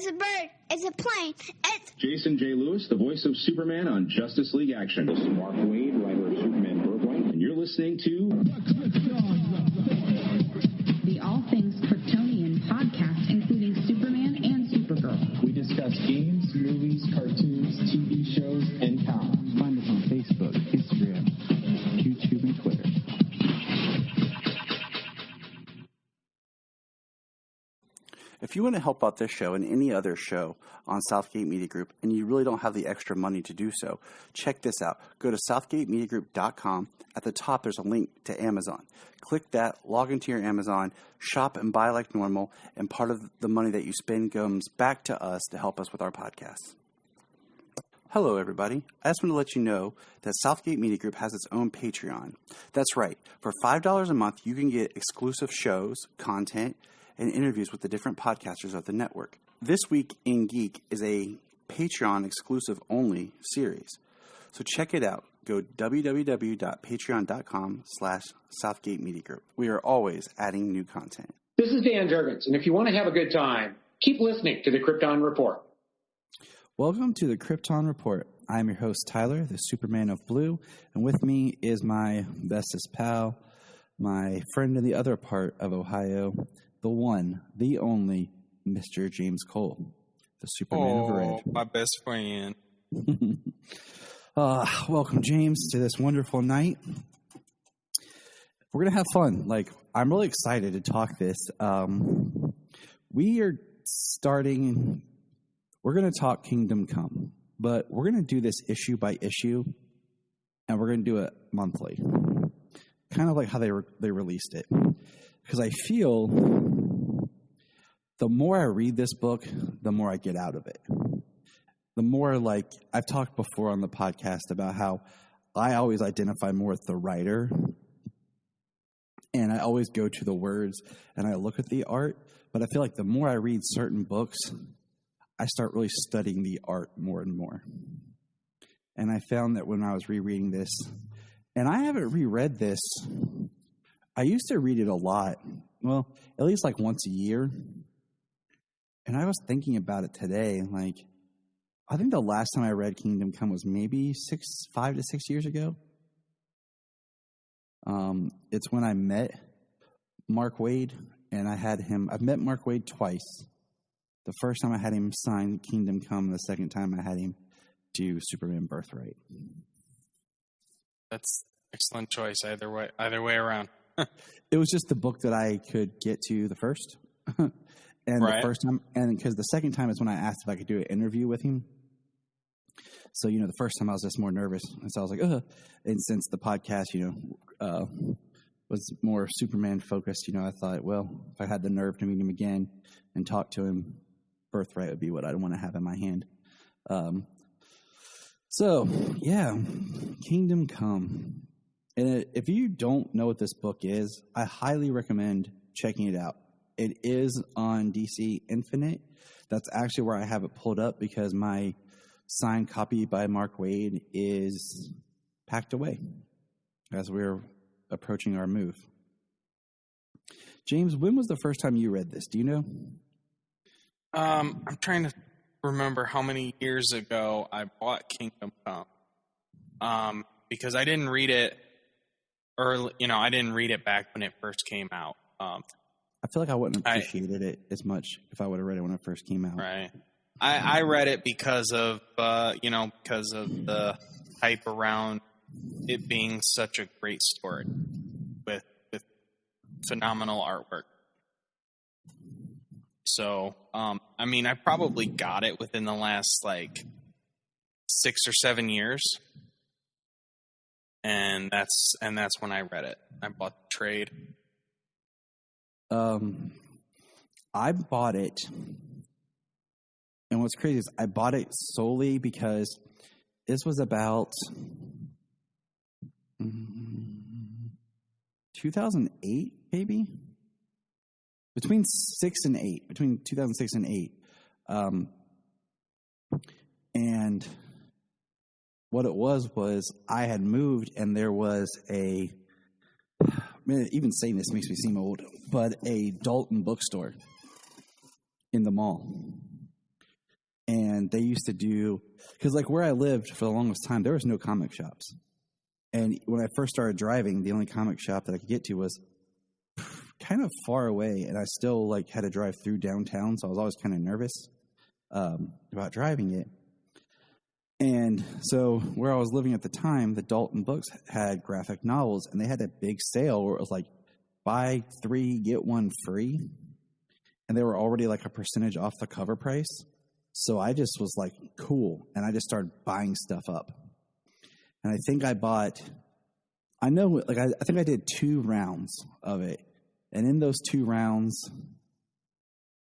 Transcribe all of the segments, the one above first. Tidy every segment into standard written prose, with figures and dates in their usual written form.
It's a bird. It's a plane. It's Jason J. Lewis, the voice of Superman on Justice League Action. This is Mark Wade, writer of Superman Birthright, and you're listening to the All Things Kryptonian podcast, including Superman and Supergirl. We discuss games, movies, cartoons, TV shows, and comics. Find us on Facebook, Instagram, YouTube, and Twitter. If you want to help out this show and any other show on Southgate Media Group, and you really don't have the extra money to do so, check this out. Go to southgatemediagroup.com. At the top, there's a link to Amazon. Click that, log into your Amazon, shop and buy like normal, and part of the money that you spend comes back to us to help us with our podcasts. Hello, everybody. I just want to let you know that Southgate Media Group has its own Patreon. That's right. For $5 a month, you can get exclusive shows, content, and interviews with the different podcasters of the network. This Week in Geek is a Patreon exclusive only series. So check it out. Go www.patreon.com/Southgate Media Group. We are always adding new content. This is Dan Jurgens, and if you want to have a good time, keep listening to the Krypton Report. Welcome to the Krypton Report. I'm your host, Tyler, the Superman of Blue, and with me is my bestest pal, my friend in the other part of Ohio, the one, the only, Mr. James Cole, the Superman of Red. My best friend. Welcome, James, to this wonderful night. We're going to have fun. I'm really excited to talk this. We're going to talk Kingdom Come, but we're going to do this issue by issue, and we're going to do it monthly, kind of like how they released it. Because I feel the more I read this book, the more I get out of it. The more, I've talked before on the podcast about how I always identify more with the writer, and I always go to the words, and I look at the art, but I feel like the more I read certain books, I start really studying the art more and more. And I found that when I was rereading this, and I haven't reread this, I used to read it a lot, well, at least once a year. And I was thinking about it today, I think the last time I read Kingdom Come was maybe 5 to 6 years ago. It's when I met Mark Wade, and I've met Mark Wade twice. The first time I had him sign Kingdom Come, the second time I had him do Superman Birthright. That's excellent choice either way around. It was just the book that I could get to the first. And right. The first time, and because the second time is when I asked if I could do an interview with him. So, the first time I was just more nervous. And so I was like, ugh. And since the podcast, was more Superman focused, I thought, well, if I had the nerve to meet him again and talk to him, Birthright would be what I'd want to have in my hand. Kingdom Come. And if you don't know what this book is, I highly recommend checking it out. It is on DC Infinite. That's actually where I have it pulled up because my signed copy by Mark Wade is packed away as we're approaching our move. James, when was the first time you read this? Do you know? I'm trying to remember how many years ago I bought Kingdom Come. Because I didn't read it early, I didn't read it back when it first came out. I feel like I wouldn't have appreciated it as much if I would have read it when it first came out. Right. I read it because of the hype around it being such a great story with phenomenal artwork. So, I probably got it within the last 6 or 7 years. And that's when I read it. I bought the trade. I bought it, and what's crazy is I bought it solely because this was about 2008, maybe? Between 2006 and 8. And what it was I had moved, and there was even saying this makes me seem old, but a Dalton bookstore in the mall. And they used to do, because like where I lived for the longest time, there was no comic shops. And when I first started driving, the only comic shop that I could get to was kind of far away, and I still like had to drive through downtown, so I was always kind of nervous about driving it. And so where I was living at the time, the Dalton Books had graphic novels, and they had a big sale where it was like buy 3 get 1 free, and they were already like a percentage off the cover price. So I just was like, cool, and I just started buying stuff up. And I think I bought, I think I did 2 rounds of it. And in those 2 rounds,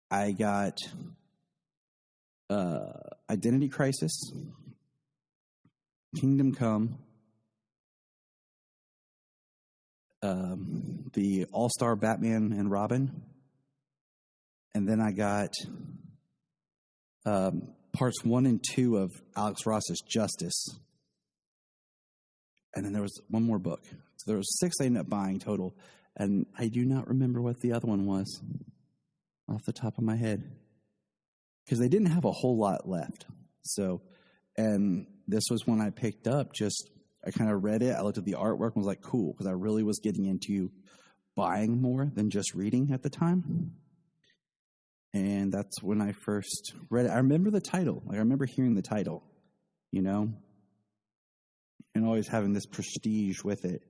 I got Identity Crisis, Kingdom Come, the All-Star Batman and Robin, and then I got parts 1 and 2 of Alex Ross's Justice. And then there was one more book. So there was 6 I ended up buying total. And I do not remember what the other one was off the top of my head. Because they didn't have a whole lot left. So, and this was one I picked up. I kind of read it. I looked at the artwork and was like, cool. Because I really was getting into buying more than just reading at the time. And that's when I first read it. I remember the title. Like, I remember hearing the title, you know, and always having this prestige with it.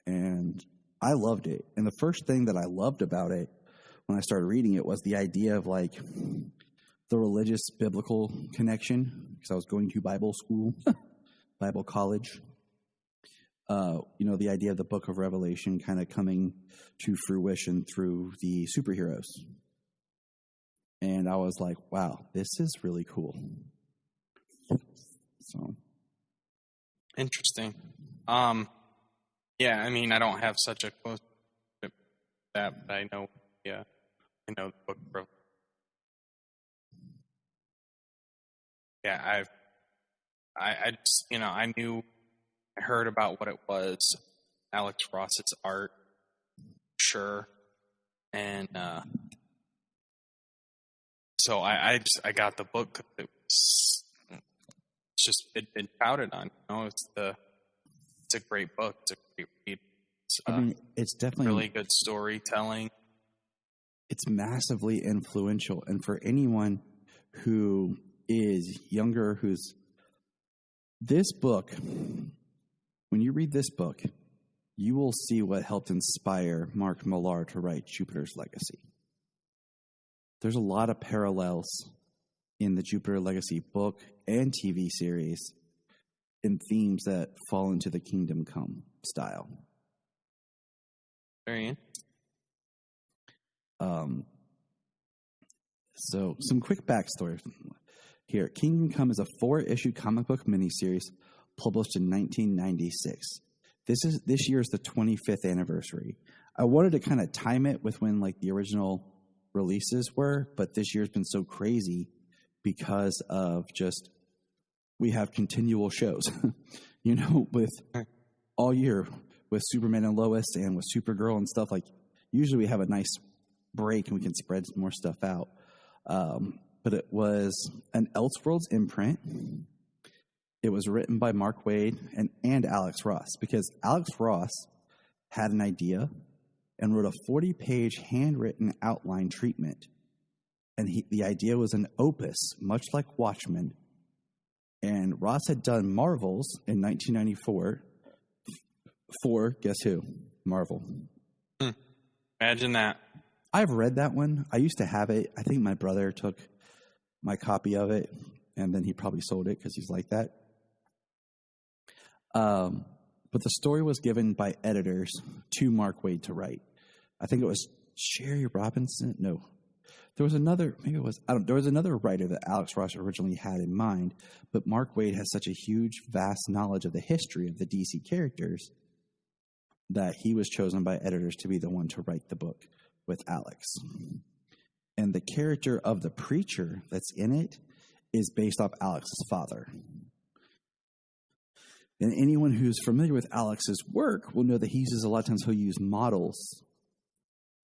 And I loved it. And the first thing that I loved about it when I started reading it was the idea of like the religious biblical connection, because I was going to Bible school, Bible college. You know, the idea of the book of Revelation kind of coming to fruition through the superheroes. And I was like, wow, this is really cool. So interesting. Yeah, I mean, I don't have such a close relationship with that, but I know, yeah, I know the book of Revelation. Yeah, I just, you know, I heard about what it was, Alex Ross's art, sure, and so I got the book because it'd been touted on. You know, it's a great book. It's a great read. It's definitely really good storytelling. It's massively influential, and for anyone who is younger, this book, when you read this book, you will see what helped inspire Mark Millar to write Jupiter's Legacy. There's a lot of parallels in the Jupiter Legacy book and TV series in themes that fall into the Kingdom Come style. Very interesting. So some quick backstory here. Kingdom Come is a 4-issue comic book miniseries published in 1996. This year is the 25th anniversary. I wanted to kind of time it with when like the original releases were, but this year's been so crazy because of just we have continual shows, you know, with all year with Superman and Lois and with Supergirl and stuff. Like usually we have a nice break and we can spread more stuff out. But it was an Elseworlds imprint. It was written by Mark Waid and Alex Ross, because Alex Ross had an idea and wrote a 40-page handwritten outline treatment. And the idea was an opus, much like Watchmen. And Ross had done Marvels in 1994 for, guess who? Marvel. Imagine that. I've read that one. I used to have it. I think my brother took my copy of it, and then he probably sold it because he's like that. But the story was given by editors to Mark Waid to write. I think it was Sherry Robinson. No, there was another. Maybe it was. There was another writer that Alex Ross originally had in mind. But Mark Waid has such a huge, vast knowledge of the history of the DC characters that he was chosen by editors to be the one to write the book with Alex. And the character of the preacher that's in it is based off Alex's father. And anyone who's familiar with Alex's work will know that he uses a lot of times he'll use models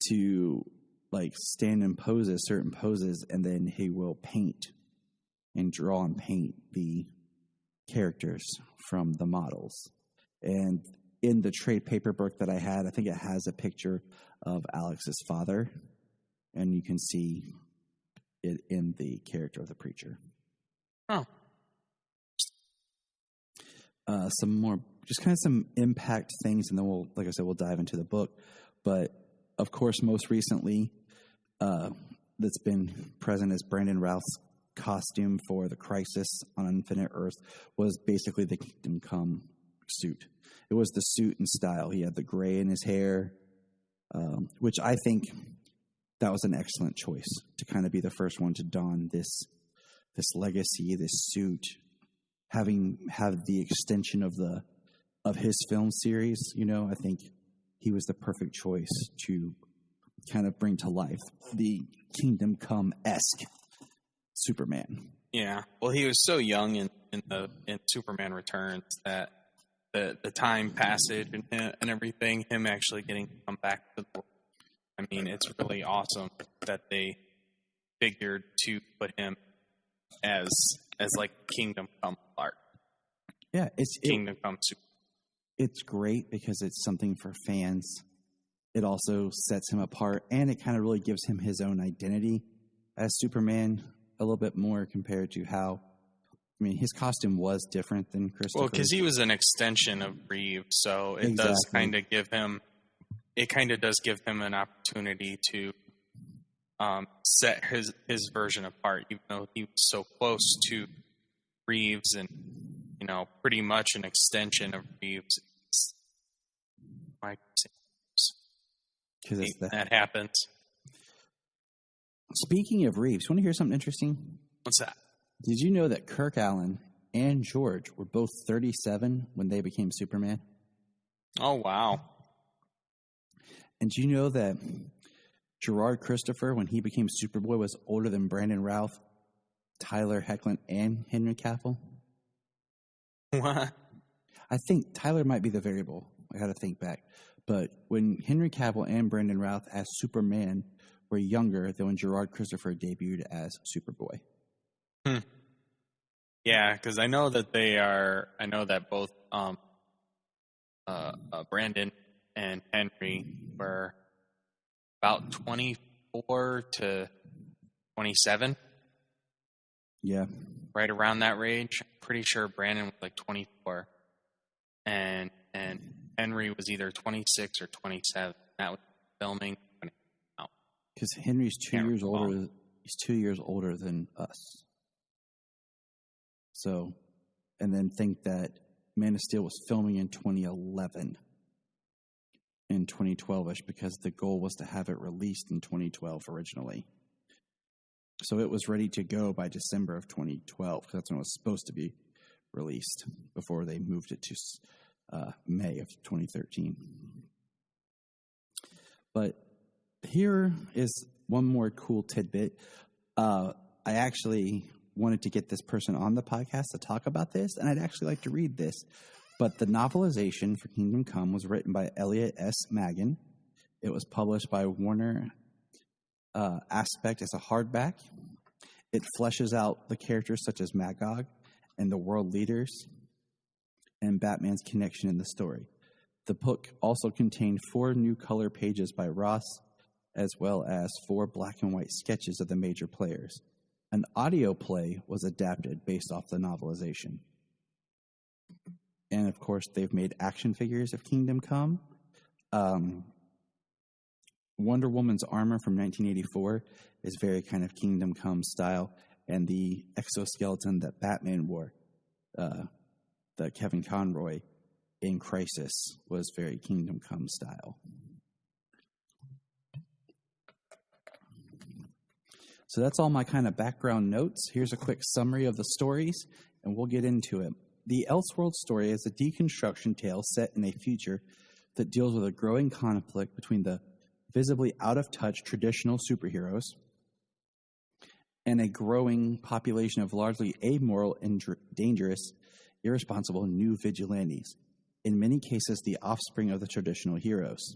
to like stand in poses, certain poses, and then he will paint and draw and paint the characters from the models. And in the trade paperback that I had, I think it has a picture of Alex's father, and you can see it in the character of the preacher. Oh. Some more, just kind of some impact things, and then we'll, like I said, we'll dive into the book. But of course, most recently, that's been present as Brandon Routh's costume for the Crisis on Infinite Earth was basically the Kingdom Come suit. It was the suit and style. He had the gray in his hair, which I think that was an excellent choice to kind of be the first one to don this legacy, this suit, have the extension of his film series. You know, I think he was the perfect choice to kind of bring to life the Kingdom Come-esque Superman. Yeah. Well, he was so young in Superman Returns that the time passage and everything, him actually getting to come back to the world. I mean, it's really awesome that they figured to put him as like Kingdom Come Clark. Yeah, Kingdom Come Super. It's great because it's something for fans. It also sets him apart, and it kind of really gives him his own identity as Superman a little bit more compared to how, I mean, his costume was different than Christopher's. Well, because he was an extension of Reeves, so it does kind of give him, an opportunity to set his version apart, even though he was so close to Reeves and, you know, pretty much an extension of Reeves. Because that happens. Speaking of Reeves, you want to hear something interesting? What's that? Did you know that Kirk Allen and George were both 37 when they became Superman? Oh, wow. And do you know that Gerard Christopher, when he became Superboy, was older than Brandon Routh, Tyler Hoechlin, and Henry Cavill? What? I think Tyler might be the variable. I got to think back. But when Henry Cavill and Brandon Routh as Superman were younger than when Gerard Christopher debuted as Superboy. Yeah, because I know that both Brandon and Henry were about 24 to 27. Yeah. Right around that range. I'm pretty sure Brandon was like 24. And Henry was either 26 or 27. That was filming. Because Henry's 2 years older. He's 2 years older than us. So, and then think that Man of Steel was filming in 2011 and 2012-ish because the goal was to have it released in 2012 originally. So it was ready to go by December of 2012 because that's when it was supposed to be released before they moved it to May of 2013. But here is one more cool tidbit. I actually wanted to get this person on the podcast to talk about this, and I'd actually like to read this. But the novelization for Kingdom Come was written by Elliot S. Maggin. It was published by Warner Aspect as a hardback. It fleshes out the characters such as Magog and the world leaders and Batman's connection in the story. The book also contained 4 new color pages by Ross, as well as 4 black and white sketches of the major players. An audio play was adapted based off the novelization. And, of course, they've made action figures of Kingdom Come. Wonder Woman's armor from 1984 is very kind of Kingdom Come style, and the exoskeleton that Batman wore, that Kevin Conroy in Crisis, was very Kingdom Come style. So that's all my kind of background notes. Here's a quick summary of the stories, and we'll get into it. The Elseworld story is a deconstruction tale set in a future that deals with a growing conflict between the visibly out-of-touch traditional superheroes and a growing population of largely amoral and dangerous, irresponsible new vigilantes, in many cases the offspring of the traditional heroes.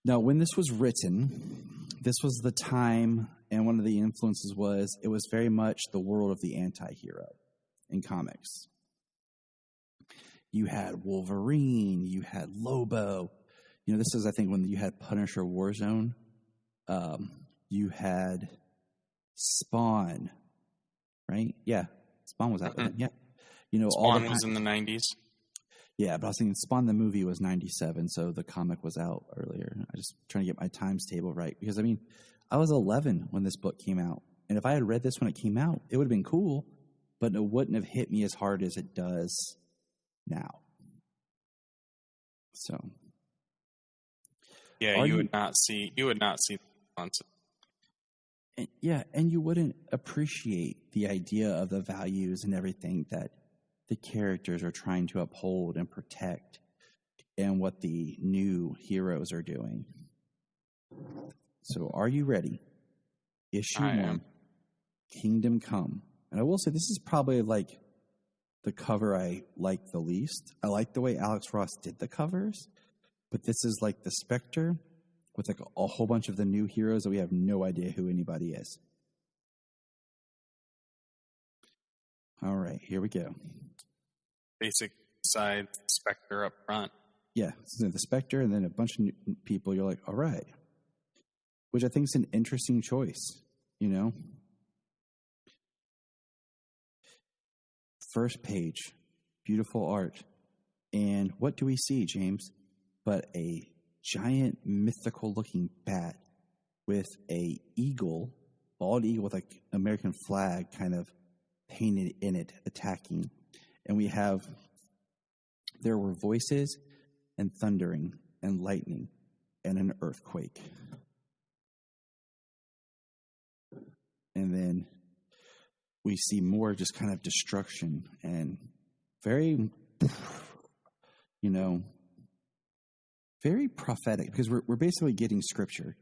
Now, when this was written, this was the time, and one of the influences was it was very much the world of the anti-hero in comics. You had Wolverine, you had Lobo. You know, this is, I think, when you had Punisher Warzone. You had Spawn, right? Yeah, Spawn was out then. Yeah. You know, Spawn was in the 90s. Yeah, but I was thinking Spawn the movie was 97, so the comic was out earlier. I just trying to get my times table right. Because, I mean, I was 11 when this book came out. And if I had read this when it came out, it would have been cool, but it wouldn't have hit me as hard as it does now. So. Yeah, you would not see the concept. And you wouldn't appreciate the idea of the values and everything that the characters are trying to uphold and protect and what the new heroes are doing. So are you ready? Issue 1, Kingdom Come. And I will say this is probably like the cover I like the least. I like the way Alex Ross did the covers, but this is like the Spectre with like a whole bunch of the new heroes that we have no idea who anybody is. All right, here we go. Basic side Spectre up front. Yeah, so the Spectre and then a bunch of new people. You're like, all right. Which I think is an interesting choice, you know? First page, beautiful art. And what do we see, James? But a giant mythical-looking bat with a eagle, bald eagle with like American flag kind of painted in it, attacking. And we have, there were voices and thundering and lightning and an earthquake. And then we see more just kind of destruction and very, you know, very prophetic, because we're basically getting scripture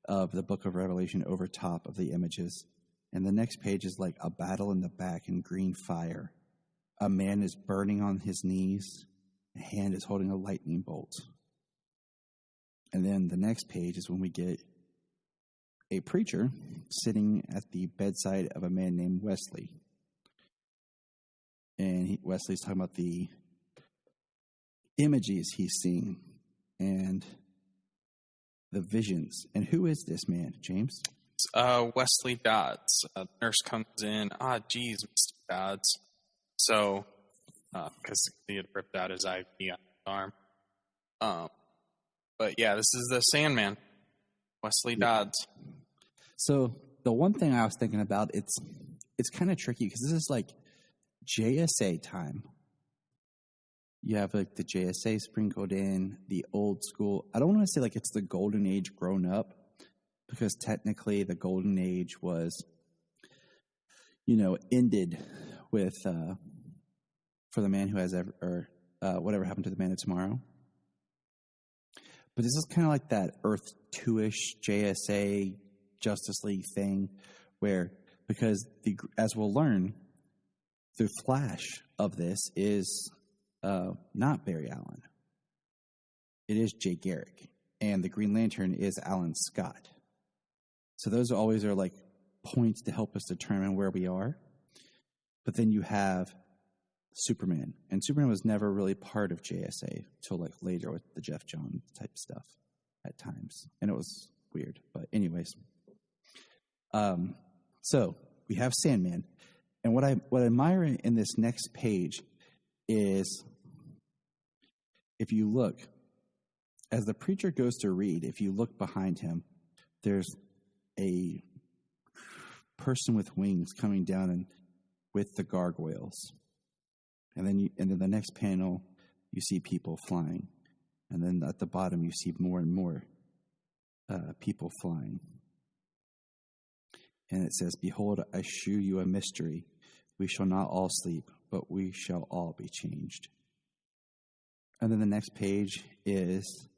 of the book of Revelation over top of the images. And the next page is like a battle in the back in green fire. A man is burning on his knees. A hand is holding a lightning bolt. And then the next page is when we get a preacher sitting at the bedside of a man named Wesley. And Wesley's talking about the images he's seeing and the visions. And who is this man, James? Wesley Dodds. The nurse comes in. Geez, Mr. Dodds. So, because he had ripped out his IV on his arm. But yeah, this is the Sandman, Wesley Dodds. So the one thing I was thinking about, it's kind of tricky because this is like JSA time. You have like the JSA sprinkled in, the old school. I don't want to say like it's the golden age grown up, because technically the golden age was, you know, ended with for the man who has ever, or whatever happened to the man of tomorrow. But this is kind of like that Earth 2-ish JSA Justice League thing, where, because as we'll learn, the Flash of this is not Barry Allen. It is Jay Garrick, and the Green Lantern is Alan Scott. So those always are like points to help us determine where we are. But then you have Superman, and Superman was never really part of JSA till like later with the Jeff Johns type stuff at times, and it was weird. But anyways, so we have Sandman, and what I admire in this next page is, if you look, as the preacher goes to read, if you look behind him, there's a person with wings coming down and with the gargoyles. And then the next panel, you see people flying. And then at the bottom, you see more and more people flying. And it says, "Behold, I shew you a mystery. We shall not all sleep, but we shall all be changed." And then the next page is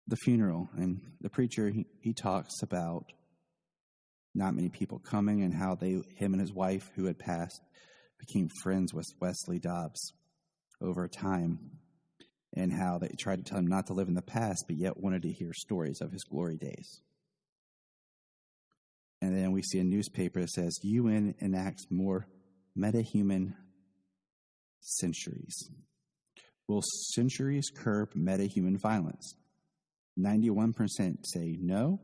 the funeral. And the preacher, he talks about not many people coming and how him and his wife, who had passed, became friends with Wesley Dodds over time. and how they tried to tell him not to live in the past, but yet wanted to hear stories of his glory days. And then we see a newspaper that says, UN enacts more metahuman centuries. Will centuries curb metahuman violence? 91% say no,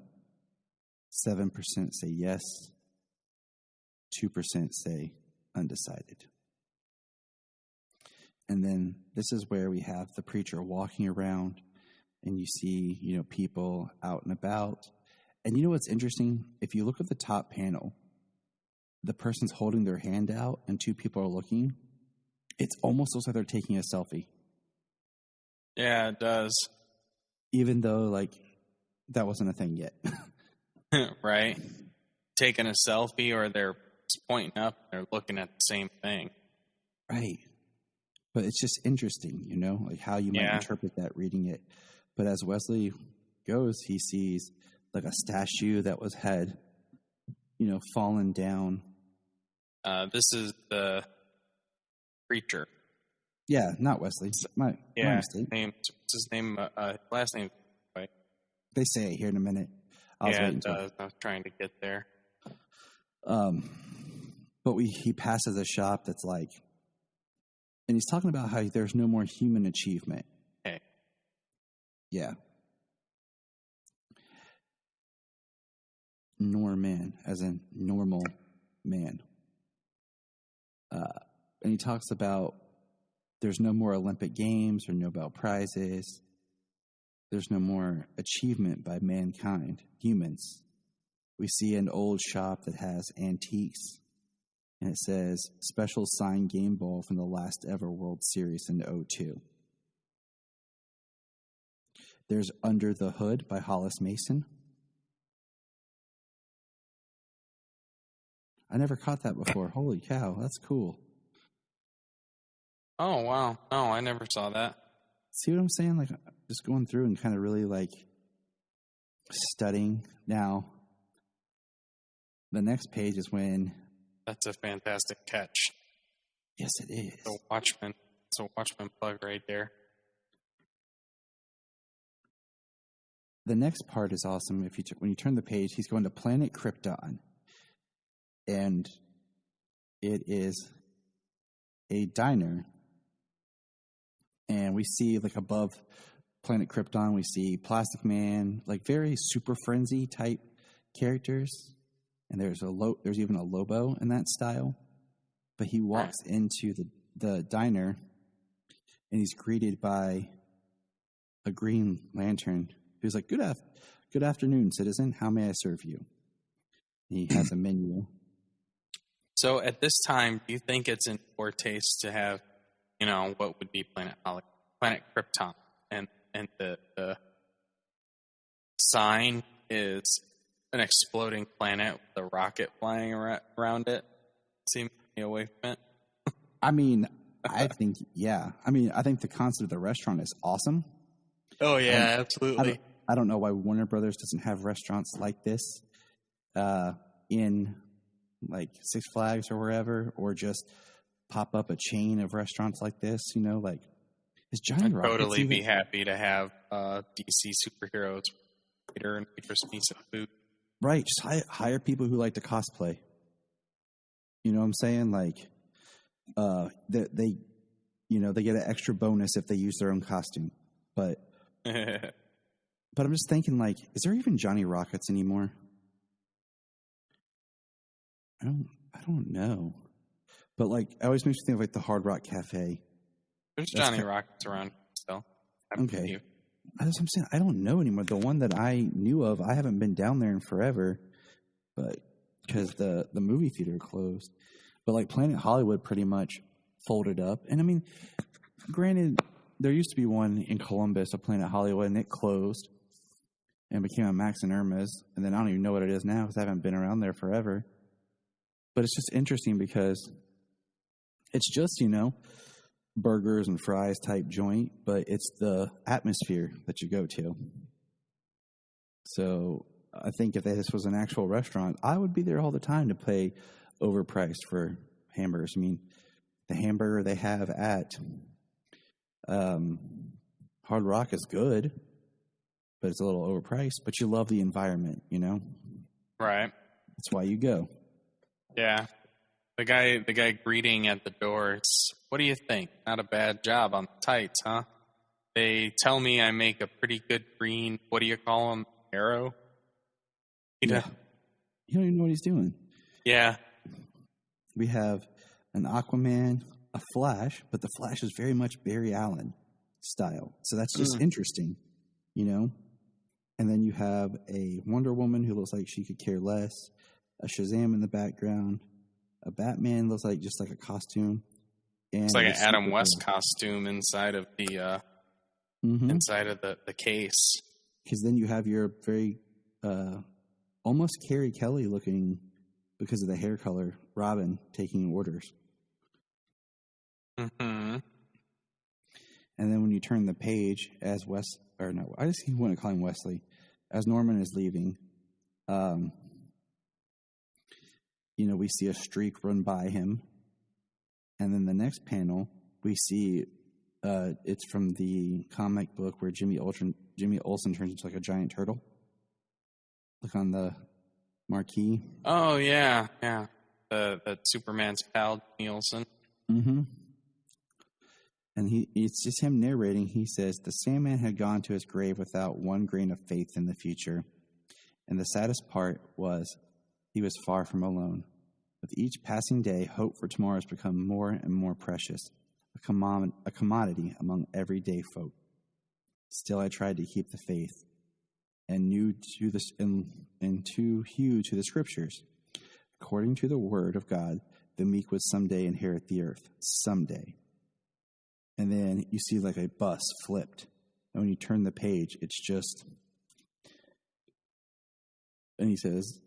7% say yes, 2% say undecided. And then this is where we have the preacher walking around, and you see, people out and about. And you know what's interesting? If you look at the top panel, the person's holding their hand out and two people are looking. It almost looks like they're taking a selfie. Yeah, it does. Even though, that wasn't a thing yet. Right? Taking a selfie, or they're pointing up, they're looking at the same thing. Right. But it's just interesting, how you might interpret that reading it. But as Wesley goes, he sees a statue that had, fallen down. This is the preacher. Yeah, not Wesley. My mistake. What's his name? Last name, right? They say it here in a minute. I was trying to get there. But he passes a shop that's and he's talking about how there's no more human achievement. Hey. Yeah. Nor man, as in normal man. And he talks about there's no more Olympic Games or Nobel Prizes. There's no more achievement by mankind, humans. We see an old shop that has antiques, and it says, special signed game ball from the last ever World Series in 2002. There's Under the Hood by Hollis Mason. I never caught that before. Holy cow, that's cool. Oh, wow. No, I never saw that. See what I'm saying? Just going through and kind of really, studying. Now, the next page is when... That's a fantastic catch. Yes, it is. It's a Watchmen plug right there. The next part is awesome. When you turn the page, he's going to Planet Krypton. And it is a diner. And we see, above Planet Krypton, we see Plastic Man, very Super Frenzy type characters. And there's even a Lobo in that style. But he walks into the diner, and he's greeted by a Green Lantern who's like, good afternoon, citizen. How may I serve you? He has a menu. So at this time, do you think it's in poor taste to have, what would be Planet Krypton, and the sign is an exploding planet with a rocket flying around it? Seems to be away from it. I mean, I think, yeah. I mean, I think the concept of the restaurant is awesome. Oh, yeah, absolutely. I don't know why Warner Brothers doesn't have restaurants like this in Six Flags or wherever, or just pop up a chain of restaurants like this, is Johnny Rockets I'd totally be happy to have DC superheroes waiter and waitress me some food. Right, just hire people who like to cosplay. You know what I'm saying? They get an extra bonus if they use their own costume. But I'm just thinking, is there even Johnny Rockets anymore? I don't know. But it always makes me think of the Hard Rock Cafe. There's Johnny Rockets around still. Okay. That's what I'm saying. I don't know anymore. The one that I knew of, I haven't been down there in forever, but because the movie theater closed. But Planet Hollywood pretty much folded up. And I mean, granted, there used to be one in Columbus, a Planet Hollywood, and it closed and became a Max and Irma's. And then I don't even know what it is now because I haven't been around there forever. But it's just interesting because it's just, burgers and fries type joint, but it's the atmosphere that you go to. So I think if this was an actual restaurant, I would be there all the time to pay overpriced for hamburgers. I mean, the hamburger they have at Hard Rock is good, but it's a little overpriced. But you love the environment, you know? Right. That's why you go. Yeah. The guy greeting at the door, it's, what do you think? Not a bad job on the tights, huh? They tell me I make a pretty good green, what do you call them, arrow? Yeah. You don't even know what he's doing. Yeah. We have an Aquaman, a Flash, but the Flash is very much Barry Allen style. So that's just interesting, you know? And then you have a Wonder Woman who looks like she could care less, a Shazam in the background, a Batman looks like just like a costume. And it's like an Adam West costume inside of the inside of the case. Because then you have your very almost Carrie Kelly looking, because of the hair color, Robin taking orders. Mm-hmm. And then when you turn the page, as I just want to call him Wesley, as Norman is leaving, we see a streak run by him. And then the next panel, we see it's from the comic book where Jimmy Olsen turns into like a giant turtle. Look on the marquee. Oh, yeah. The Superman's pal, Jimmy Olsen. Mm-hmm. And it's just him narrating. He says, the Sandman had gone to his grave without one grain of faith in the future. And the saddest part was he was far from alone. With each passing day, hope for tomorrow has become more and more precious, a commodity among everyday folk. Still, I tried to keep the faith and too hew to the scriptures. According to the word of God, the meek would someday inherit the earth. Someday. And then you see like a bus flipped. And when you turn the page, it's just... And he says,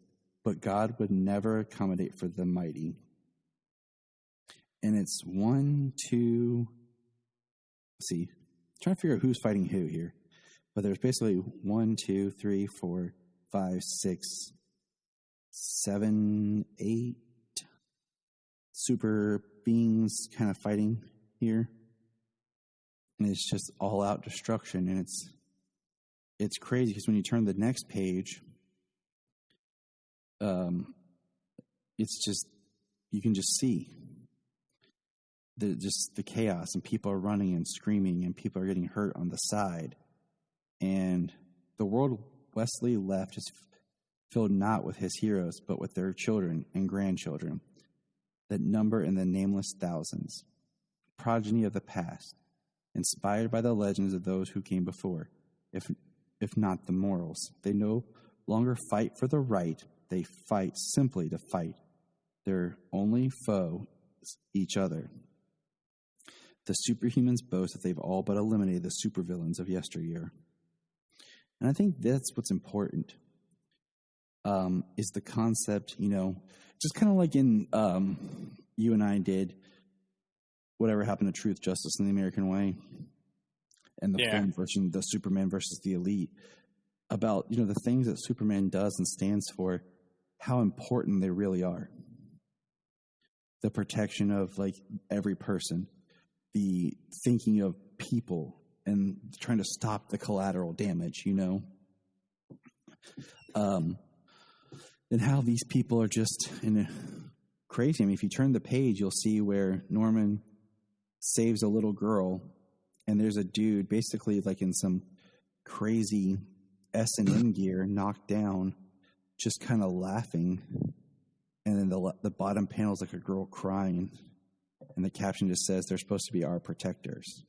but God would never accommodate for the mighty. And it's 1, 2... Let's see. I'm trying to figure out who's fighting who here. But there's basically 1, 2, 3, 4, 5, 6, 7, 8 super beings kind of fighting here. And it's just all out destruction. And it's crazy because when you turn the next page, it's just, you can just see the chaos, and people are running and screaming, and people are getting hurt on the side. And the world Wesley left is filled not with his heroes, but with their children and grandchildren that number in the nameless thousands, progeny of the past, inspired by the legends of those who came before, if not the morals. They no longer fight for the right, they fight simply to fight. Their only foe is each other. The superhumans boast that they've all but eliminated the supervillains of yesteryear. And I think that's what's important, is the concept, just kind of like in You and I did Whatever Happened to Truth, Justice, and the American Way, and the film version, the Superman versus the Elite, about, the things that Superman does and stands for, how important they really are. The protection of, every person, the thinking of people, and trying to stop the collateral damage, and how these people are just crazy. I mean, if you turn the page, you'll see where Norman saves a little girl, and there's a dude basically like in some crazy S&M gear, knocked down, just kind of laughing. And then the bottom panel is like a girl crying, and the caption just says, "They're supposed to be our protectors."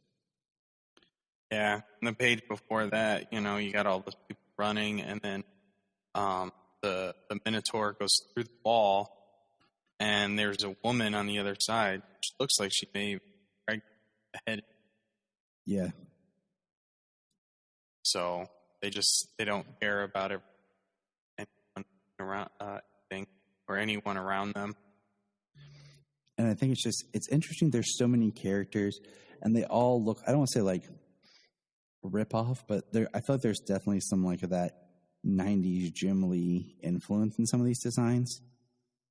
Yeah, and the page before that, you got all those people running, and then the Minotaur goes through the wall, and there's a woman on the other side, which looks like she may be pregnant ahead. Yeah. So they don't care about anyone around or anyone around them. And I think it's interesting. There's so many characters, and they all look, I don't want to say rip off, but I feel like there's definitely some of that 90s Jim Lee influence in some of these designs.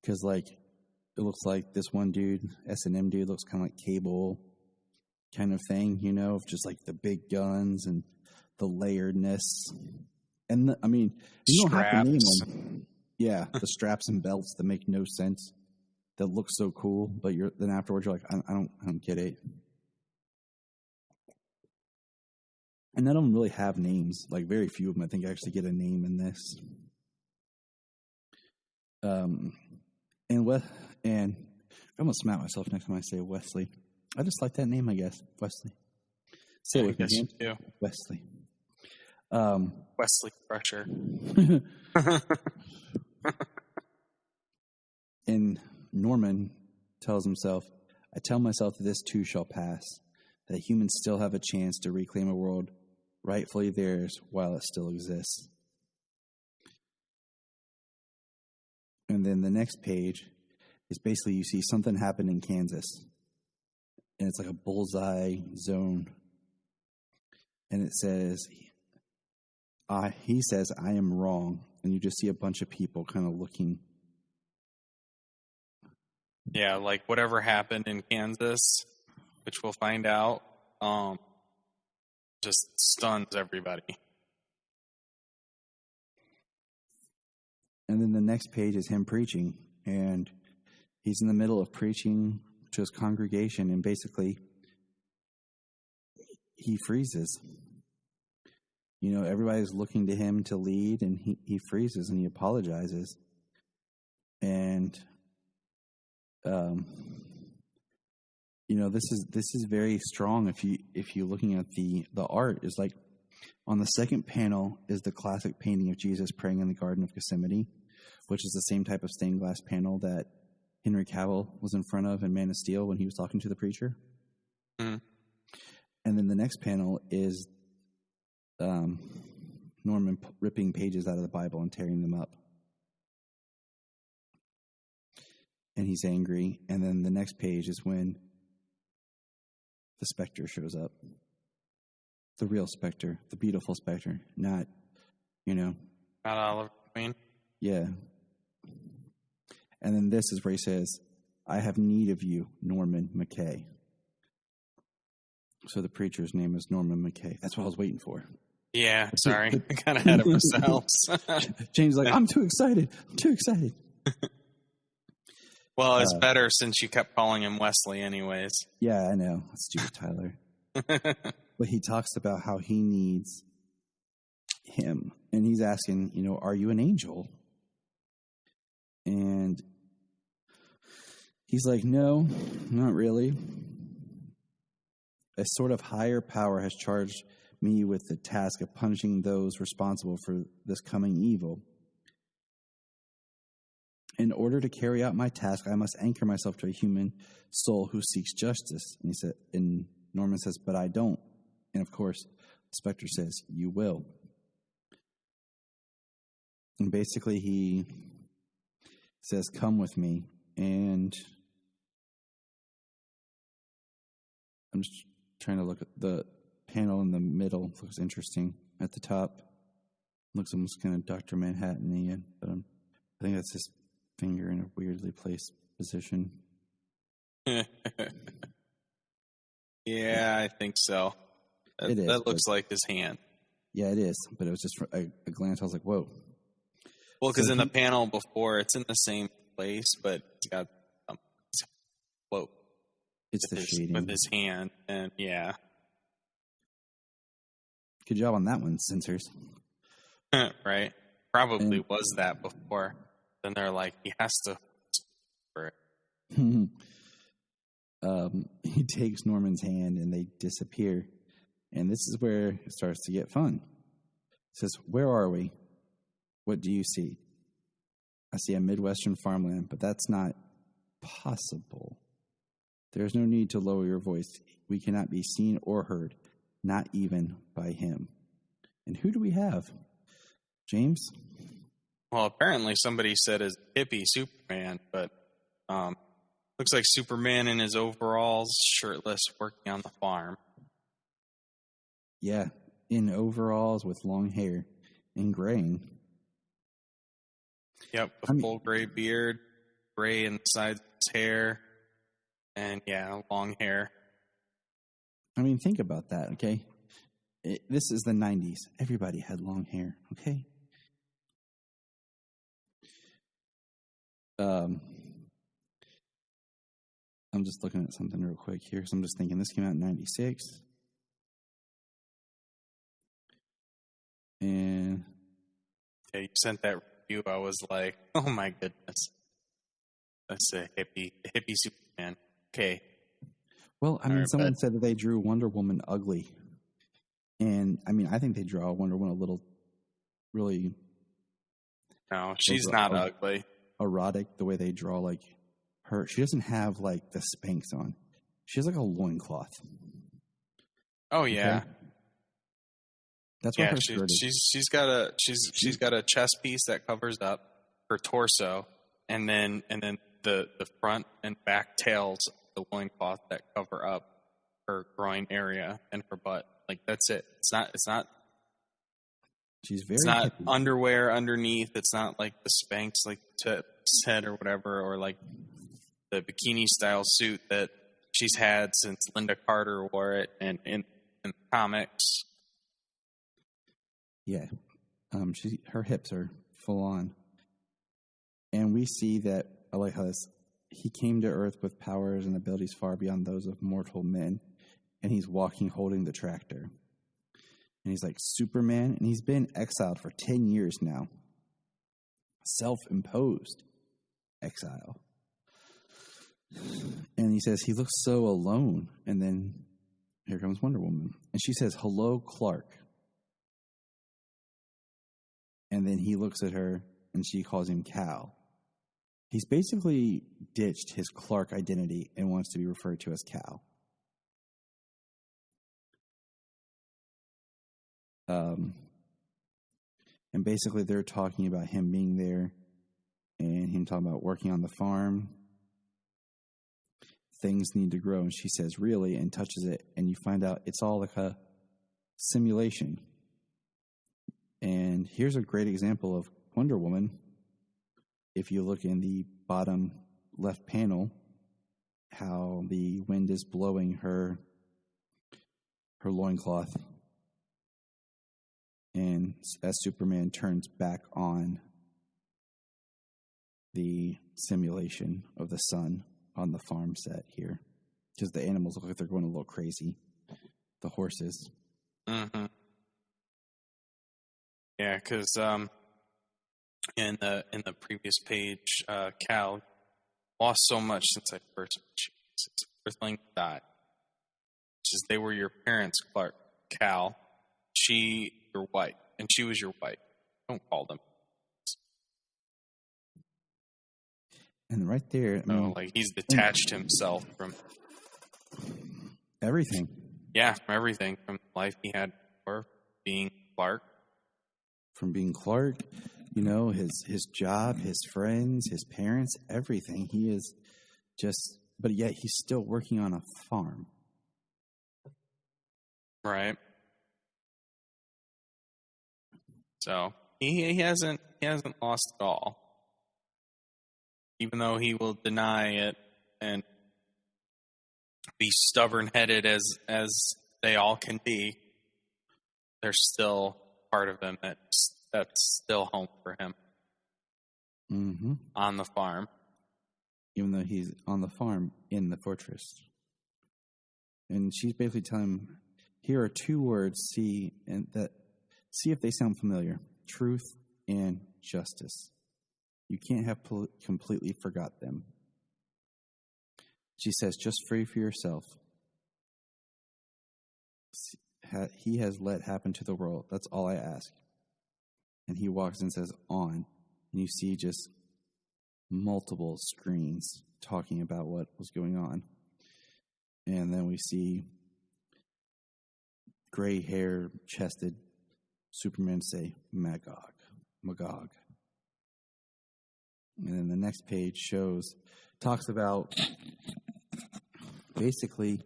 Because it looks like this one dude, S&M dude, looks kind of like Cable. kind of thing, you know, of just like the big guns and the layeredness. And you don't have to name them. Yeah, the straps and belts that make no sense, that look so cool, but then afterwards you're like, I don't get it. And none of them really have names. Like very few of them, I think, actually get a name in this. And I'm gonna smack myself next time I say Wesley. I just like that name, I guess. Wesley. Say it with me. You. Wesley. Wesley Crusher. And Norman tells himself, I tell myself that this too shall pass, that humans still have a chance to reclaim a world rightfully theirs while it still exists. And then the next page is basically you see something happen in Kansas. And it's like a bullseye zone. And it says, he says, I am wrong. And you just see a bunch of people kind of looking. Yeah, like whatever happened in Kansas, which we'll find out, just stuns everybody. And then the next page is him preaching. And he's in the middle of preaching to his congregation. And basically, he freezes. You know, everybody's looking to him to lead. And he freezes and he apologizes. And, you know, this is very strong. If you're looking at the art, is like on the second panel is the classic painting of Jesus praying in the Garden of Gethsemane, which is the same type of stained glass panel that Henry Cavill was in front of in Man of Steel when he was talking to the preacher. Mm. And then the next panel is Norman ripping pages out of the Bible and tearing them up. And he's angry. And then the next page is when the Spectre shows up. The real Spectre, the beautiful Spectre, not, you know. Not Oliver Queen. Yeah. And then this is where he says, I have need of you, Norman McKay. So the preacher's name is Norman McKay. That's what I was waiting for. Yeah, sorry. Got ahead of ourselves. James is like, I'm too excited. Well, it's better since you kept calling him Wesley anyways. Yeah, I know. Stupid Tyler. But he talks about how he needs him. And he's asking, you know, are you an angel? And he's like, no, not really. A sort of higher power has charged me with the task of punishing those responsible for this coming evil. In order to carry out my task, I must anchor myself to a human soul who seeks justice. And Norman says, but I don't. And of course, Spectre says, you will. And basically he says, come with me. And I'm just trying to look at the panel in the middle. It looks interesting. At the top, looks almost kind of Dr. Manhattan-y, but I think that's his finger in a weirdly placed position. Yeah, I think so. That looks like his hand. Yeah, it is. But it was just a glance. I was like, whoa. Well, because in the panel before, it's in the same place, but it's got whoa. It's the shading with his hand, and yeah. Good job on that one, censors. Right? Probably was that before. Then they're like, he has to. He takes Norman's hand and they disappear. And this is where it starts to get fun. It says, where are we? What do you see? I see a Midwestern farmland, but that's not possible. There's no need to lower your voice. We cannot be seen or heard, not even by him. And who do we have? James? Well, apparently somebody said it's hippie Superman, but looks like Superman in his overalls, shirtless, working on the farm. Yeah, in overalls with long hair and graying. Yep, full gray beard, gray inside his hair, and yeah, long hair. I mean, think about that, okay? This is the 90s. Everybody had long hair, okay? I'm just looking at something real quick here. So I'm just thinking this came out in 96. And Yeah, you sent that review. I was like, oh my goodness. That's a hippie Superman. Okay. well, I mean, someone said that they drew Wonder Woman ugly. And I mean, I think they draw Wonder Woman a little really No, she's not ugly. erotic the way they draw like her. She doesn't have like the Spanx on. She has like a loincloth. Oh yeah. Okay? That's what Yeah, her skirt is. she's got a chest piece that covers up her torso, and then the front and back tails of the loincloth that cover up her groin area and her butt. Like that's it. It's not She's very it's not hippie. underwear underneath. It's not like the Spanx like said or whatever, or like the bikini style suit that she's had since Linda Carter wore it and in the comics. Yeah. Her hips are full on. And we see that, I like how this, he came to Earth with powers and abilities far beyond those of mortal men. And he's walking holding the tractor. And he's like Superman, and he's been exiled for 10 years now. Self-imposed exile. And he says he looks so alone. And then here comes Wonder Woman. And she says, "Hello, Clark." And then he looks at her, and she calls him Cal. He's basically ditched his Clark identity and wants to be referred to as Cal. And basically they're talking about him being there and him talking about working on the farm. Things need to grow. And she says, "Really?" and touches it. And you find out it's all like a simulation. And here's a great example of Wonder Woman. If you look in the bottom left panel, how the wind is blowing her loincloth. And as Superman turns back on the simulation of the sun on the farm set here, because the animals look like they're going a little crazy. The horses. Mm-hmm. Yeah, because in the previous page, Cal lost so much since I first met you. Since Earthling died. Just they were your parents, Clark. Cal. She your wife, and she was your wife. Don't call them. And right there, I mean, like he's detached himself from everything. Yeah, from everything, from the life he had before being Clark. From being Clark, you know, his job, his friends, his parents, everything. He is just, but yet he's still working on a farm. Right. So he hasn't lost it all. Even though he will deny it and be stubborn-headed as they all can be, there's still part of him that's still home for him. Mm-hmm. On the farm. Even though he's on the farm in the fortress. And she's basically telling him, here are two words, see if they sound familiar. Truth and justice. You can't have completely forgot them. She says, just free for yourself. He has let happen to the world. That's all I ask. And he walks and says, on. And you see just multiple screens talking about what was going on. And then we see gray hair, chested Superman say, Magog. And then the next page talks about basically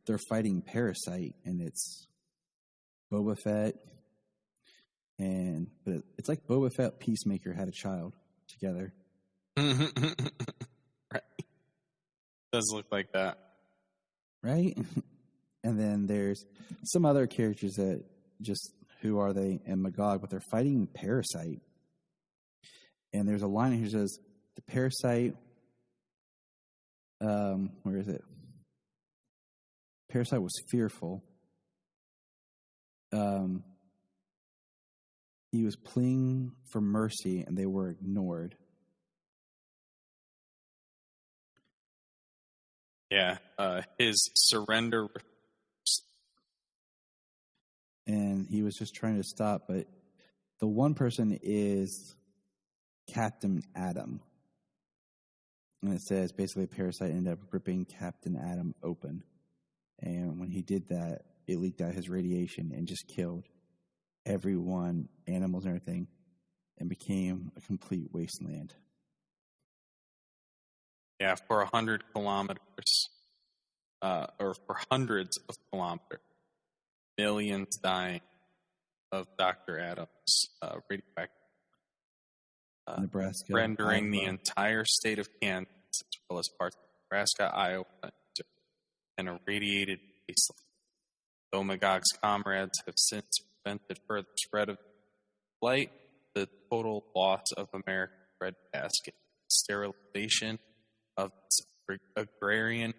they're fighting Parasite, and it's Boba Fett. But it's like Boba Fett, Peacemaker had a child together. Right. Does look like that. Right? And then there's some other characters that just, who are they? And Magog, but they're fighting Parasite. And there's a line here that says, the Parasite, where is it? Parasite was fearful. He was pleading for mercy, and they were ignored. Yeah, his surrender. And he was just trying to stop, but the one person is Captain Atom. And it says basically Parasite ended up ripping Captain Atom open. And when he did that, it leaked out his radiation and just killed everyone, animals and everything, and became a complete wasteland. Yeah, for 100 kilometers, or for hundreds of kilometers, millions dying of Dr. Adams' radioactive, Nebraska, rendering Iowa. the entire state of Kansas, as well as parts of Nebraska, Iowa, an irradiated wasteland. Though Magog's comrades have since prevented further spread of the blight, the total loss of American breadbasket, sterilization of its agrarian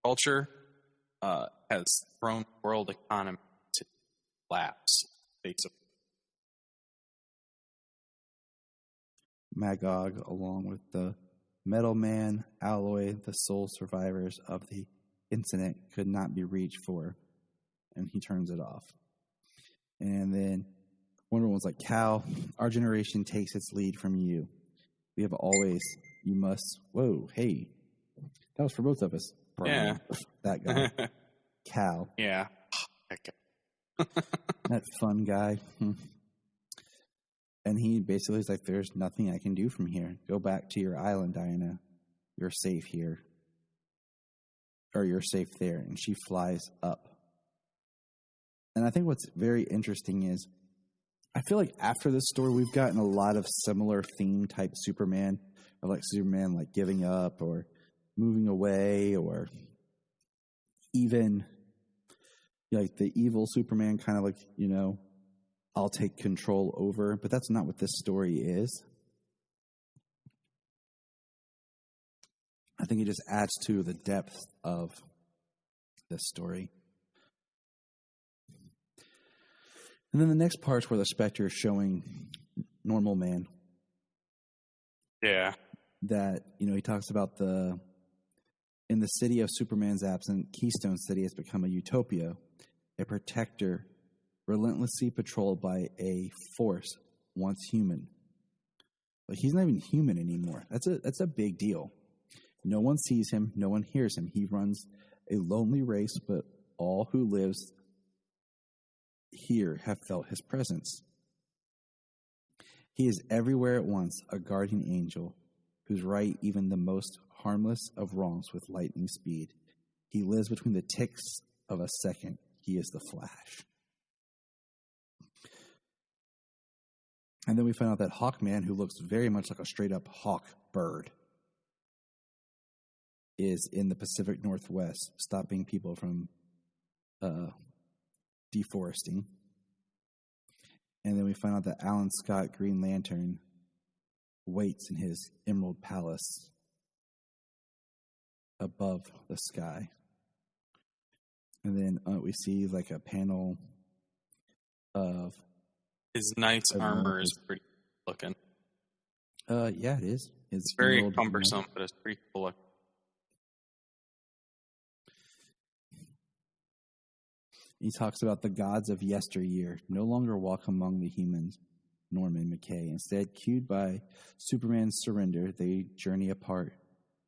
culture has thrown the world economy to collapse. Basically, Magog, along with the Metal Man, Alloy, the sole survivors of the incident, could not be reached for, and he turns it off. And then Wonder Woman's like, Cal, our generation takes its lead from you. We have always, you must, whoa, hey, that was for both of us. yeah. That guy. Cal. Yeah. That fun guy. And he basically is like, there's nothing I can do from here. Go back to your island, Diana. You're safe here. Or you're safe there. And she flies up. And I think what's very interesting is, I feel like after this story, we've gotten a lot of similar theme type Superman, of like Superman like giving up or moving away, or even like the evil Superman kind of like, you know, I'll take control over. But that's not what this story is. I think it just adds to the depth of this story. And then the next part's where the Spectre is showing Normal Man. Yeah. That, you know, he talks about in the city of Superman's absence, Keystone City has become a utopia, a protector, relentlessly patrolled by a force once human. Like, he's not even human anymore. That's a big deal. No one sees him. No one hears him. He runs a lonely race, but all who lives here have felt his presence. He is everywhere at once, a guardian angel who's right even the most harmless of wrongs with lightning speed. He lives between the ticks of a second. He is the Flash. And then we find out that Hawkman, who looks very much like a straight-up hawk bird, is in the Pacific Northwest, stopping people from deforesting. And then we find out that Alan Scott, Green Lantern, waits in his Emerald Palace above the sky. And then we see like a panel of his knight's armor is pretty looking. Yeah, it is. It's very cumbersome, but it's pretty cool looking. He talks about the gods of yesteryear no longer walk among the humans, Norman McKay. Instead, cued by Superman's surrender, they journey apart,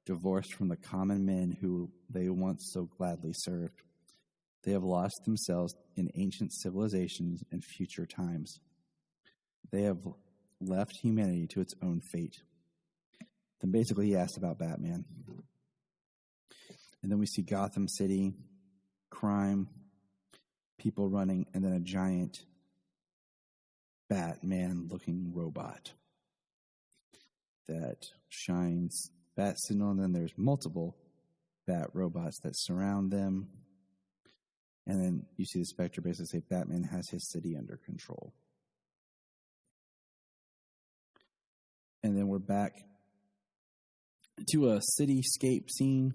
divorced from the common men who they once so gladly served. They have lost themselves in ancient civilizations and future times. They have left humanity to its own fate. Then basically he asked about Batman. And then we see Gotham City, crime, people running, and then a giant Batman-looking robot that shines bat signal, and then there's multiple bat robots that surround them. And then you see the Spectre basically say Batman has his city under control. And then we're back to a cityscape scene.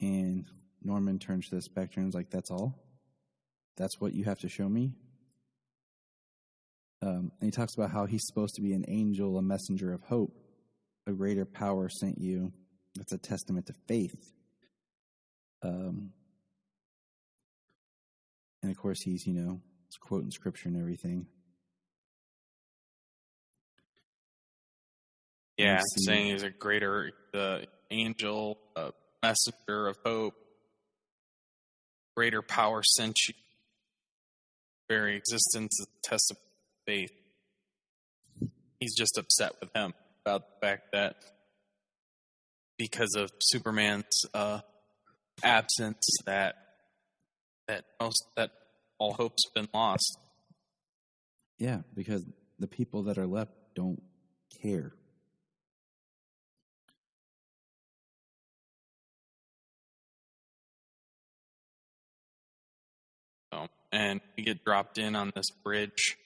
And Norman turns to the Spectre and is like, that's all? That's what you have to show me? And he talks about how he's supposed to be an angel, a messenger of hope. A greater power sent you. That's a testament to faith. And of course, he's quoting scripture and everything. Yeah, saying he's a greater angel, a messenger of hope. Greater power sent you. Very existence is a testament to faith. He's just upset with him about the fact that because of Superman's absence, that all hope's been lost. Yeah, because the people that are left don't care. So, and we get dropped in on this bridge,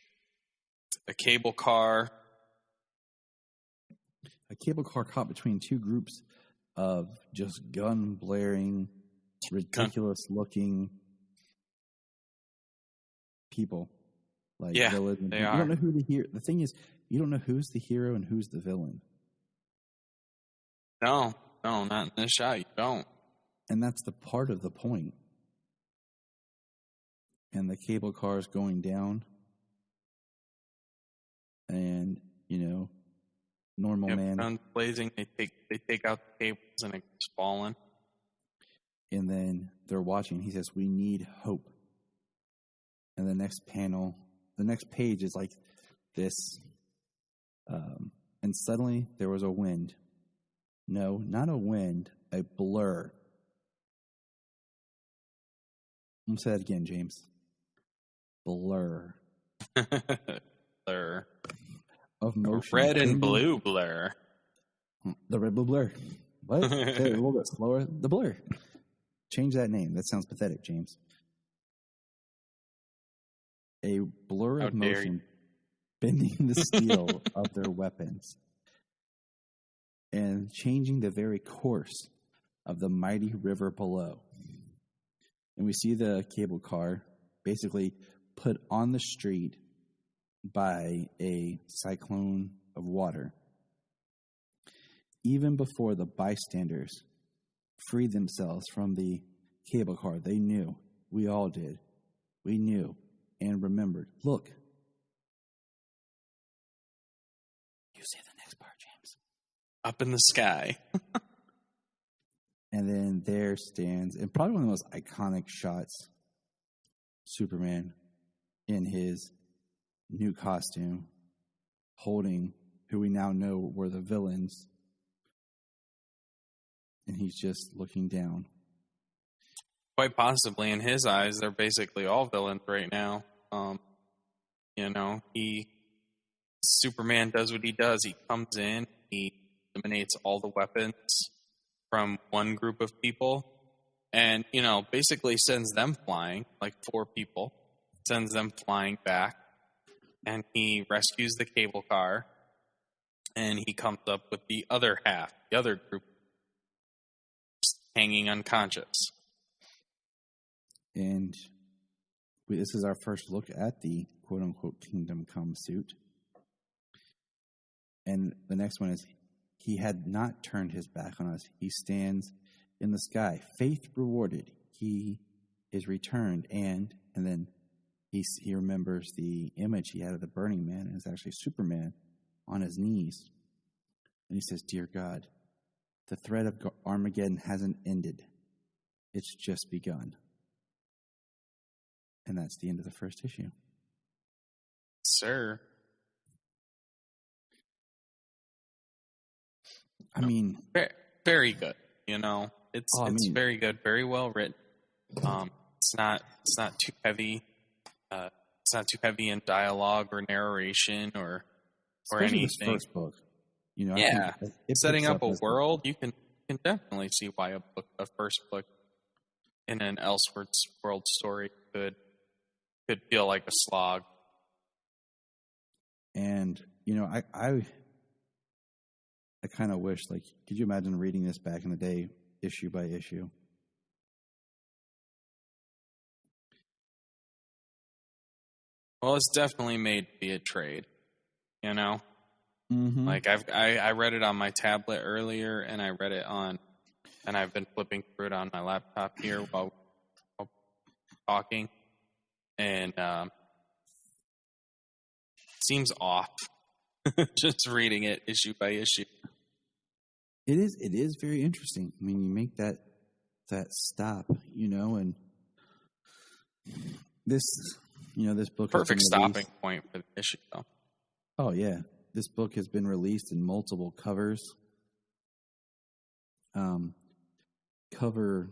a cable car. A cable car caught between two groups of just gun blaring, ridiculous looking people. Like villains. They you are. don't know who the hero. The thing is, you don't know who's the hero and who's the villain. No, not in this shot. You don't. And that's the part of the point. And the cable car is going down. And, normal man. Guns blazing. They take out the cables and it's falling. And then they're watching. He says, "We need hope." And the next page is like this. And suddenly there was a wind. No, not a wind, a blur. I'm going to say that again, James. Blur. Blur. Of motion. Red and blue blur. The red blue blur. What? Say it a little bit slower. The blur. Change that name. That sounds pathetic, James. A blur of motion bending the steel of their weapons and changing the very course of the mighty river below. And we see the cable car basically put on the street by a cyclone of water. Even before the bystanders freed themselves from the cable car, they knew. We all did. We knew and remembered. Look. You say the next part, James. Up in the sky. And then there stands, and probably one of the most iconic shots, Superman in his new costume, holding who we now know were the villains. And he's just looking down. Quite possibly, in his eyes, they're basically all villains right now. Superman does what he does. He comes in, he eliminates all the weapons from one group of people, and, basically sends them flying, like 4 people, sends them flying back, and he rescues the cable car, and he comes up with the other half, the other group, hanging unconscious. And this is our first look at the quote-unquote Kingdom Come suit. And the next one is, he had not turned his back on us. He stands in the sky. Faith rewarded. He is returned. And then he remembers the image he had of the burning man. And it's actually Superman on his knees. And he says, "Dear God, the threat of Armageddon hasn't ended. It's just begun." And that's the end of the first issue. Sir. I mean, very good. It's very good, very well written. It's not too heavy. It's not too heavy in dialogue or narration or especially anything. This first book, I think setting up a as world, you can definitely see why a first book in an Elseworld story could feel like a slog. And I kind of wish, like, could you imagine reading this back in the day, issue by issue? Well, it's definitely made to be a trade, Mm-hmm. Like I read it on my tablet earlier, and I read it and I've been flipping through it on my laptop here while talking, and it seems off. Just reading it issue by issue. It is very interesting. I mean, you make that stop, and this book Perfect has been stopping released. point for the issue, though. Oh yeah, this book has been released in multiple covers. Cover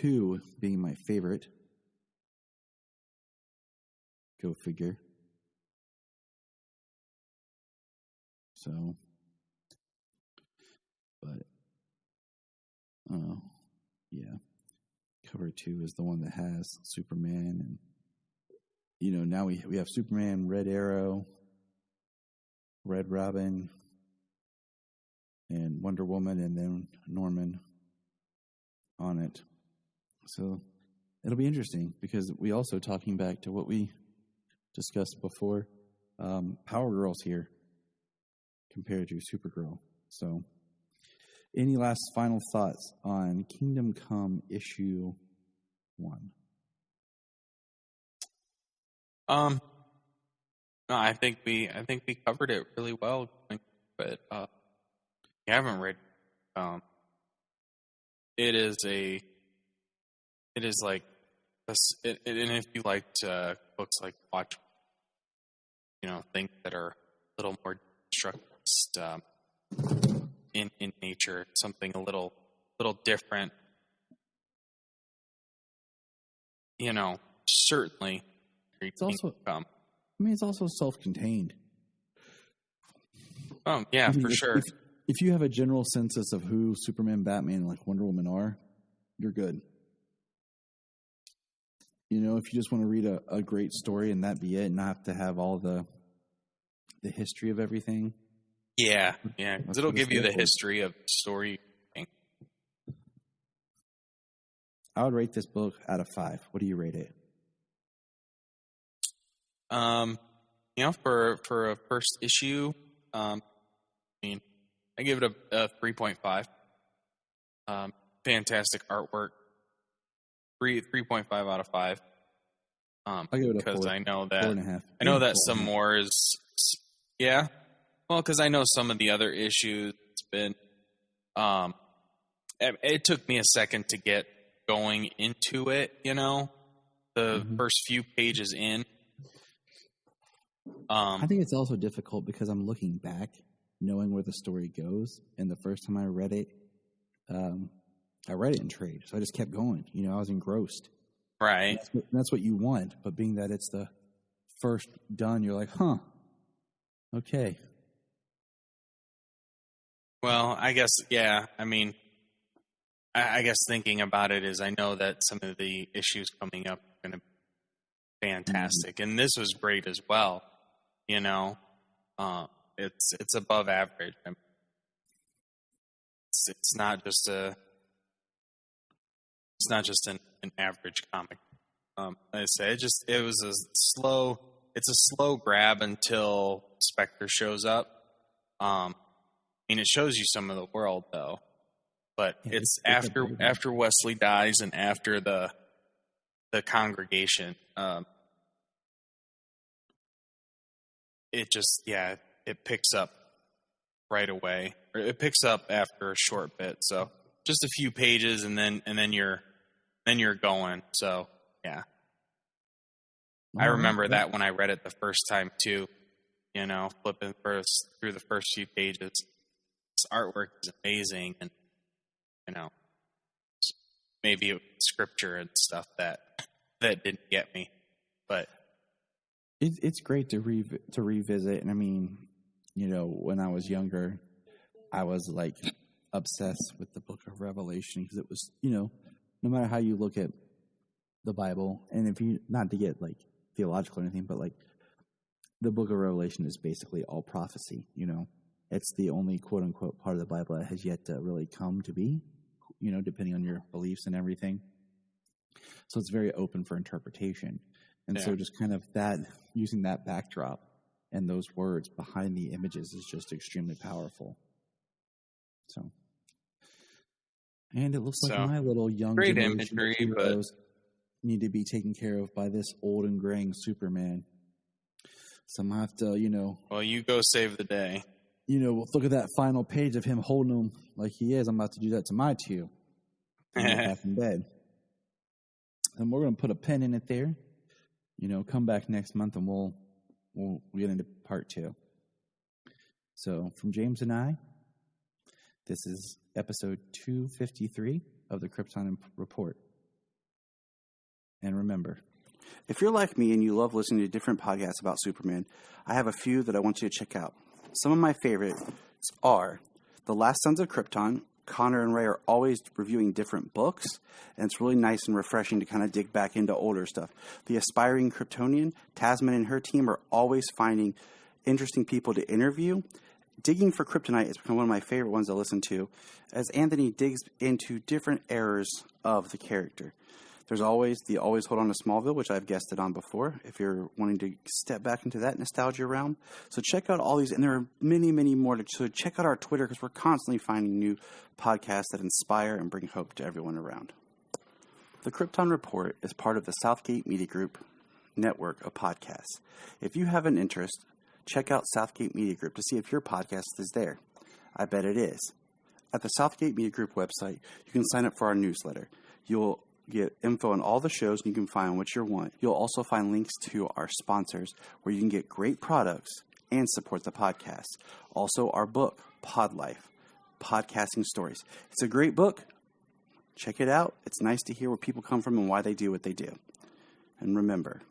2 being my favorite. Go figure. So, but, yeah. Cover 2 is the one that has Superman, and, now we have Superman, Red Arrow, Red Robin, and Wonder Woman, and then Norman on it. So, it'll be interesting, because we also, talking back to what we discussed before, Power Girl's here compared to Supergirl. So, any last final thoughts on Kingdom Come issue 1? No, I think we covered it really well, but you haven't read. It is like, and if you liked books like Watch, things that are a little more destructive in nature, something a little different, certainly. It's also, it's also self-contained. Oh yeah, for sure. If you have a general census of who Superman, Batman, and like Wonder Woman are, you're good. If you just want to read a great story and that be it, and not have to have all the history of everything. Yeah, because it'll give you the history of the story. I would rate this book out of 5. What do you rate it? For a first issue, I give it a 3.5. Fantastic artwork. 3.5 out of 5. I'll give it a 4. Because I know that 4.5. I know that some more is, yeah. Well, because I know some of the other issues. It's been, it took me a second to get going into it. The first few pages in. I think it's also difficult because I'm looking back, knowing where the story goes, and the first time I read it in trade, so I just kept going. I was engrossed. Right. That's what you want, but being that it's the first done, you're like, huh, okay. Well, I guess, yeah. I guess thinking about it is, I know that some of the issues coming up are going to be fantastic, and this was great as well. It's above average. It's not just an average comic. I say it was it's a slow grab until Spectre shows up. It shows you some of the world though, but it's after Wesley dies and after the congregation. It picks up right away, or it picks up after a short bit. So just a few pages, and then you're going. So yeah, I remember that when I read it the first time too. Flipping through the first few pages, this artwork is amazing, and maybe it was scripture and stuff that didn't get me, but. It's great to revisit, and when I was younger, I was like obsessed with the Book of Revelation because it was, no matter how you look at the Bible, and if you, not to get like theological or anything, but like the book of Revelation is basically all prophecy, you know. It's the only quote unquote part of the Bible that has yet to really come to be, you know, depending on your beliefs and everything. So it's very open for interpretation. And so just kind of that, using that backdrop and those words behind the images is just extremely powerful. So, and it looks like my little young great generation imagery, of heroes need to be taken care of by this old and graying Superman. So I'm going to have to, you know. Well, you go save the day. You know, look at that final page of him holding him like he is. I'm about to do that to my two. Back in bed. And we're going to put a pin in it there. You know, come back next month and we'll get into part 2. So from James and I, this is episode 253 of the Krypton Report. And remember, if you're like me and you love listening to different podcasts about Superman, I have a few that I want you to check out. Some of my favorites are The Last Sons of Krypton. Connor and Ray are always reviewing different books, and it's really nice and refreshing to kind of dig back into older stuff. The Aspiring Kryptonian, Tasman and her team are always finding interesting people to interview. Digging for Kryptonite has become one of my favorite ones to listen to, as Anthony digs into different eras of the character. There's always the Always Hold On to Smallville, which I've guested on before, if you're wanting to step back into that nostalgia realm. So check out all these, and there are many, many more. So check out our Twitter, because we're constantly finding new podcasts that inspire and bring hope to everyone around. The Krypton Report is part of the Southgate Media Group network of podcasts. If you have an interest, check out Southgate Media Group to see if your podcast is there. I bet it is. At the Southgate Media Group website, you can sign up for our newsletter. You'll get info on all the shows, and you can find what you want. You'll also find links to our sponsors where you can get great products and support the podcast. Also, our book, Pod Life, Podcasting Stories. It's a great book. Check it out. It's nice to hear where people come from and why they do what they do. And remember,